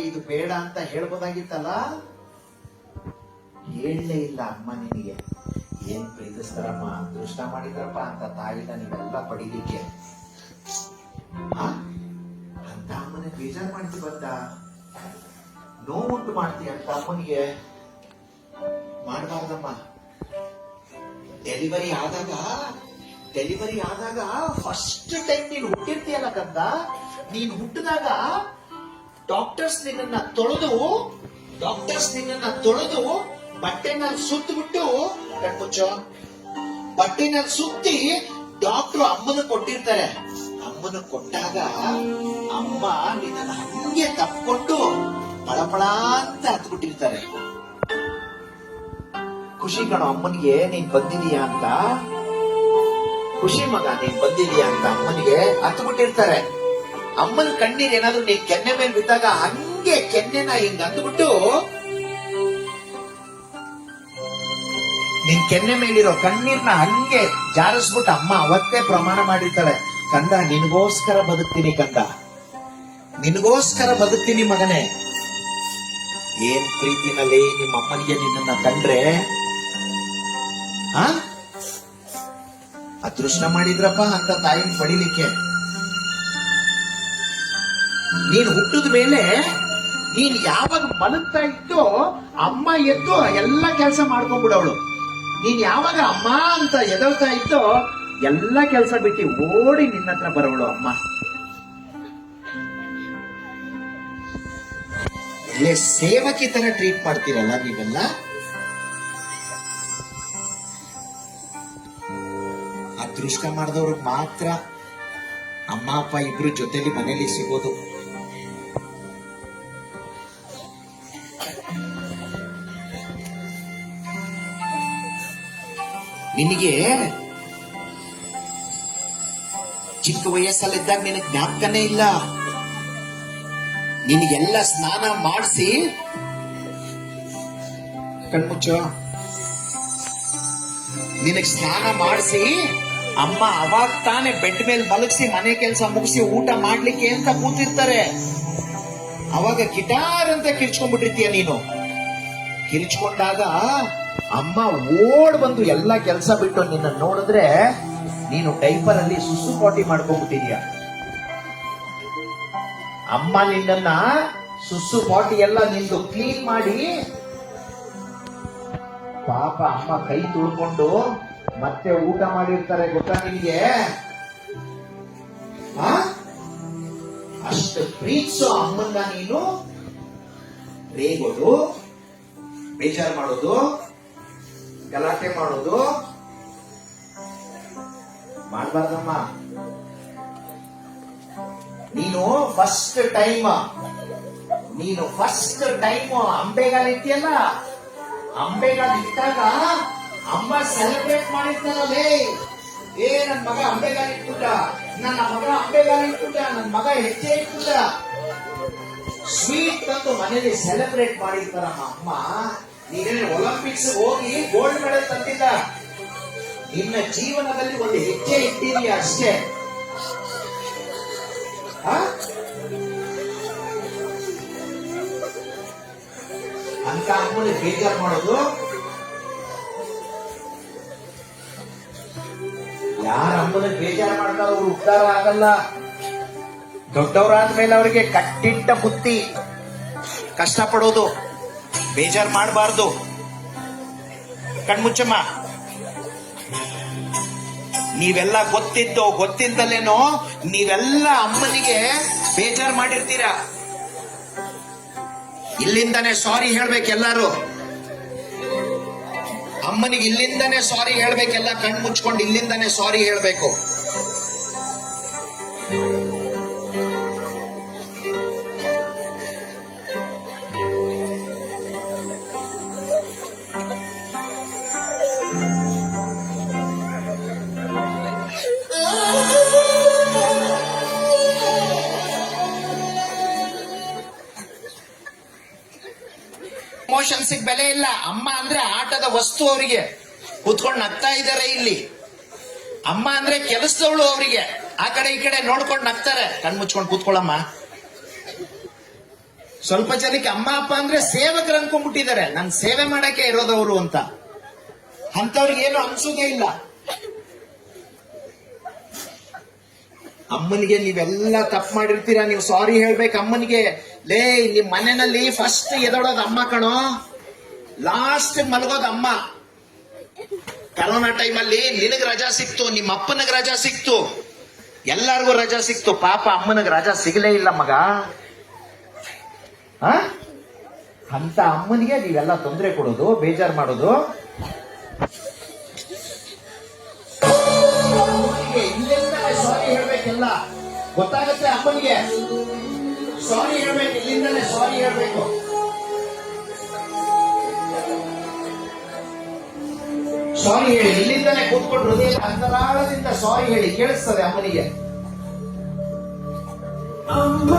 ಇದು ಬೇಡ ಅಂತ ಹೇಳ್ಬೋದಾಗಿತ್ತಲ್ಲ, ಹೇಳಲೇ ಇಲ್ಲ ಅಮ್ಮ. ನಿನಗೆ ಏನ್ ಪ್ರೀತಿಸ್ತಾರಮ್ಮ, ಅದೃಷ್ಟ ಮಾಡಿದ್ರಪ್ಪ ಅಂತ ತಾಯಿನ ನೀವೆಲ್ಲ ಪಡಿಲಿಕ್ಕೆ. ಅಂತ ಅಮ್ಮನೆ ಬೇಜಾರು ಮಾಡ್ತಿ ಬಂದ, ನೋವುಂಟು ಮಾಡ್ತೀಯ ಅಂತ ಅಮ್ಮನಿಗೆ ಮಾಡಬಾರ್ದಮ್ಮ. ಡೆಲಿವರಿ ಆದಾಗ ಫಸ್ಟ್ ಟೈಮ್ ನೀನು ಹುಟ್ಟಿರ್ತೀಯಲ್ಲ ಕಂದ, ನೀನು ಹುಟ್ಟಿದಾಗ ಡಾಕ್ಟರ್ಸ್ ನಿನ್ನನ್ನ ತೊಳೆದು ಬಟ್ಟೆನಲ್ಲಿ ಸುತ್ತಬಿಟ್ಟು, ಕಣ್ಮುಚ್ಚೋ, ಬಟ್ಟೆನಲ್ಲಿ ಸುತ್ತಿ ಡಾಕ್ಟರ್ ಅಮ್ಮನ ಕೊಟ್ಟಿರ್ತಾರೆ. ಅಮ್ಮನ ಕೊಟ್ಟಾಗ ಅಮ್ಮ ನಿನ್ನ ಹಂಗೆ ತಪ್ಪಿಕೊಂಡು ಪಳಪಳ ಅಂತ ಹತ್ಬಿಟ್ಟಿರ್ತಾರೆ. ಖುಷಿ ಕಣೋ ಅಮ್ಮನಿಗೆ ನೀನ್ ಬಂದಿದೀಯಾ ಅಂತ, ಖುಷಿ ಮಗ ನೀನ್ ಬಂದಿದೀಯಾ ಅಂತ ಅಮ್ಮನಿಗೆ ಹತ್ಬಿಟ್ಟಿರ್ತಾರೆ. ಅಮ್ಮನ ಕಣ್ಣೀರ್ ಏನಾದ್ರು ನೀನ್ ಕೆನ್ನೆ ಮೇಲೆ ಬಿದ್ದಾಗ ಹಂಗೆ ಕೆನ್ನೆನ ಹಿಂಗ್ ಅಂದ್ಬಿಟ್ಟು ನಿನ್ ಕೆನ್ನೆ ಮೇಲಿರೋ ಕಣ್ಣೀರ್ನ ಹಂಗೆ ಜಾರಿಸ್ಬಿಟ್ಟು ಅಮ್ಮ ಅವತ್ತೇ ಪ್ರಮಾಣ ಮಾಡಿರ್ತಾಳೆ, ಕಂದ ನಿನಗೋಸ್ಕರ ಬದುಕ್ತೀನಿ, ಕಂದ ನಿನಗೋಸ್ಕರ ಬದುಕ್ತೀನಿ ಮಗನೇ. ಏನ್ ಪ್ರೀತಿನಲ್ಲಿ ನಿಮ್ಮ ಅಮ್ಮನಿಗೆ ನಿನ್ನನ್ನ ಕಂಡ್ರೆ ಅದೃಷ್ಟ ಮಾಡಿದ್ರಪ್ಪ ಅಂತ ತಾಯಿನ ಪಡಿಲಿಕ್ಕೆ. ನೀನು ಹುಟ್ಟಿದ ಮೇಲೆ ನೀನ್ ಯಾವಾಗ ಮಲಗ್ತಾ ಇದ್ದೋ ಅಮ್ಮ ಎದ್ದು ಎಲ್ಲ ಕೆಲಸ ಮಾಡ್ಕೊಂಡ್ಬಿಡವಳು. ನೀನ್ ಯಾವಾಗ ಅಮ್ಮ ಅಂತ ಎದಳ್ತಾ ಇದ್ದೋ ಎಲ್ಲ ಕೆಲಸ ಬಿಟ್ಟು ಓಡಿ ನಿನ್ನ ಹತ್ರ ಬರೋಳು ಅಮ್ಮ. ಒಳ್ಳೆ ಸೇವಕಿ ತರ ಟ್ರೀಟ್ ಮಾಡ್ತೀರಲ್ಲ ನೀವೆಲ್ಲ. ಅದೃಷ್ಟ ಮಾಡಿದವ್ರು ಮಾತ್ರ ಅಮ್ಮ ಅಪ್ಪ ಇಬ್ರು ಜೊತೆಲಿ ಮನೇಲಿ ಸಿಗೋದು. ನಿನಗೆ ಚಿಕ್ಕ ವಯಸ್ಸಲ್ಲಿದ್ದಾಗ ನಿನಗೆ ಜ್ಞಾಪಕನೇ ಇಲ್ಲ. ನಿನಗೆಲ್ಲ ಸ್ನಾನ ಮಾಡಿಸಿ, ಕಣ್ಮುಚ್ಚೋ, ನಿನಗ್ ಸ್ನಾನ ಮಾಡಿಸಿ ಅಮ್ಮ ಅವಾಗ ತಾನೇ ಬೆಡ್ ಮೇಲೆ ಮಲಗಿಸಿ ಮನೆ ಕೆಲಸ ಮುಗಿಸಿ ಊಟ ಮಾಡ್ಲಿಕ್ಕೆ ಅಂತ ಕೂತಿರ್ತಾರೆ. ಅವಾಗ ಗಿಟಾರ್ ಅಂತ ಕಿರ್ಚ್ಕೊಂಡ್ಬಿಟ್ಟಿರ್ತೀಯ ನೀನು. ಕಿರ್ಚ್ಕೊಂಡಾಗ ಅಮ್ಮ ಓಡ್ ಬಂದು ಎಲ್ಲಾ ಕೆಲಸ ಬಿಟ್ಟು ನಿನ್ನ ನೋಡಿದ್ರೆ ನೀನು ಡೈಪರ್ ಅಲ್ಲಿ ಸುಸು ಪಾಟಿ ಮಾಡ್ಕೊಂಡ್ಬಿಟ್ಟಿದ್ಯಾ. ಅಮ್ಮ ನಿನ್ನ ಸುಸು ಪಾಟಿ ಎಲ್ಲ ನಿಂದು ಕ್ಲೀನ್ ಮಾಡಿ, ಪಾಪ ಅಮ್ಮ ಕೈ ತುಳ್ಕೊಂಡು ಮತ್ತೆ ಊಟ ಮಾಡಿರ್ತಾರೆ, ಗೊತ್ತಾ ನಿನಗೆ? ಅಷ್ಟು ಪ್ರೀತಿಸೋ ಅಮ್ಮನ್ನ ನೀನು ರೇಗೋದು, ಬೇಜಾರು ಮಾಡೋದು, ಗಲಾಟೆ ಮಾಡೋದು ಮಾಡಬಾರ್ದಮ್ಮ. ನೀನು ಫಸ್ಟ್ ಟೈಮ್ ಅಂಬೆಗಾಲ ಇಟ್ಟಿಯಲ್ಲ, ಅಂಬೆಗಾಲ ಇಟ್ಟಾಗ ಅಮ್ಮ ಸೆಲೆಬ್ರೇಟ್ ಮಾಡಿರ್ತಾರಲ್ಲೇ, ನನ್ ಮಗ ಅಂಬೆಗಾಲ ಇಟ್ಬಿಟ್ಟ, ನನ್ನ ಮಗ ಹೆಜ್ಜೆ ಇಟ್ಬಿಟ್ಟ, ಸ್ವೀಟ್ ತಂದು ಮನೇಲಿ ಸೆಲೆಬ್ರೇಟ್ ಮಾಡಿರ್ತಾರಮ್ಮ ಅಮ್ಮ. ನೀನೇನು ಒಲಿಂಪಿಕ್ಸ್ ಹೋಗಿ ಗೋಲ್ಡ್ ಮೆಡಲ್ ತಂದಿಲ್ಲ, ನಿನ್ನ ಜೀವನದಲ್ಲಿ ಒಂದು ಹೆಜ್ಜೆ ಇಟ್ಟಿದೀಯ ಅಷ್ಟೇ. ಅಂತ ಅಮ್ಮನಿಗೆ ಬೇಜಾರು ಮಾಡೋದು. ಯಾರ ಅಮ್ಮನಿಗೆ ಬೇಜಾರು ಮಾಡ್ತಾರೆ ಅವ್ರು ಉದ್ಧಾರ ಆಗಲ್ಲ. ದೊಡ್ಡವರಾದ್ಮೇಲೆ ಅವರಿಗೆ ಕಟ್ಟಿಟ್ಟ ಬುತ್ತಿ, ಕಷ್ಟಪಡೋದು, ಬೇಜಾರು ಮಾಡಬಾರ್ದು. ಕಣ್ಮುಚ್ಚಮ್ಮ, ನೀವೆಲ್ಲ ಗೊತ್ತಿಲ್ದಲೇನೋ ನೀವೆಲ್ಲ ಅಮ್ಮನಿಗೆ ಬೇಜಾರು ಮಾಡಿರ್ತೀರಾ. ಇಲ್ಲಿಂದಾನೆ ಸಾರಿ ಹೇಳ್ಬೇಕೆಲ್ಲರೂ. ಅಮ್ಮನಿಗೆ ಇಲ್ಲಿಂದಾನೆ ಸಾರಿ ಹೇಳ್ಬೇಕೆಲ್ಲ, ಕಣ್ಣು ಮುಚ್ಕೊಂಡು ಇಲ್ಲಿಂದಾನೆ ಸಾರಿ ಹೇಳ್ಬೇಕು. ಎಮೋಷನ್ಸ್ ಬೆಲೆ ಇಲ್ಲ. ಅಮ್ಮ ಅಂದ್ರೆ ಆಟದ ವಸ್ತು. ಅವರಿಗೆ ಕೂತ್ಕೊಂಡು ನಗ್ತಾ ಇದ್ದಾರೆ ಇಲ್ಲಿ. ಅಮ್ಮ ಅಂದ್ರೆ ಕೆಲಸದವಳು. ಅವರಿಗೆ ಆ ಕಡೆ ಈ ಕಡೆ ನೋಡ್ಕೊಂಡು ನಗ್ತಾರೆ. ಕಣ್ಮುಚ್ಕೊಂಡು ಕೂತ್ಕೊಳ್ಳಮ್ಮ. ಸ್ವಲ್ಪ ಜನಕ್ಕೆ ಅಮ್ಮ ಅಪ್ಪ ಅಂದ್ರೆ ಸೇವಕರು ಅನ್ಕೊಂಡ್ಬಿಟ್ಟಿದ್ದಾರೆ, ನನ್ ಸೇವೆ ಮಾಡಕ್ಕೆ ಇರೋದವರು ಅಂತ. ಅಂತವ್ರಿಗೆ ಏನು ಅನ್ಸೋದೇ ಇಲ್ಲ. ಅಮ್ಮನಿಗೆ ನೀವೆಲ್ಲ ತಪ್ಪು ಮಾಡಿರ್ತೀರಾ, ನೀವು ಸಾರಿ ಹೇಳ್ಬೇಕು ಅಮ್ಮನಿಗೆ. ಲೇ, ನಿಮ್ ಮನೆಯಲ್ಲಿ ಫಸ್ಟ್ ಎದೋಡೋದು ಅಮ್ಮ ಕಣೋ, ಲಾಸ್ಟ್ ಮಲಗೋದು ಅಮ್ಮ. ಕರೋನಾ ಟೈಮಲ್ಲಿ ನಿನಗ್ ರಜಾ ಸಿಕ್ತು, ನಿಮ್ಮ ಅಪ್ಪನಿಗೆ ರಜಾ ಸಿಕ್ತು, ಎಲ್ಲಾರ್ಗೂ ರಜಾ ಸಿಕ್ತು. ಪಾಪ ಅಮ್ಮನಿಗೆ ರಜಾ ಸಿಗಲೇ ಇಲ್ಲ ಮಗ. ಅಂತ ಅಮ್ಮನಿಗೆ ನೀವೆಲ್ಲ ತೊಂದರೆ ಕೊಡೋದು, ಬೇಜಾರು ಮಾಡೋದು. ಇಲ್ಲಿಂದಲೇ ಸಾರಿ ಹೇಳ್ಬೇಕೆಲ್ಲ ಗೊತ್ತಾಗುತ್ತೆ ಅಮ್ಮನಿಗೆ. ಸಾರಿ ಹೇಳ್ಬೇಕು, ಇಲ್ಲಿಂದಲೇ ಸಾರಿ ಹೇಳ್ಬೇಕು. ಸಾರಿ ಹೇಳಿ, ಇಲ್ಲಿಂದಲೇ ಕೂತ್ಕೊಂಡು ಹೃದಯ ಅಂತರಾಳದಿಂದ ಸಾರಿ ಹೇಳಿ, ಕೇಳಿಸ್ತದೆ ಅಮ್ಮನಿಗೆ. ಅಮ್ಮ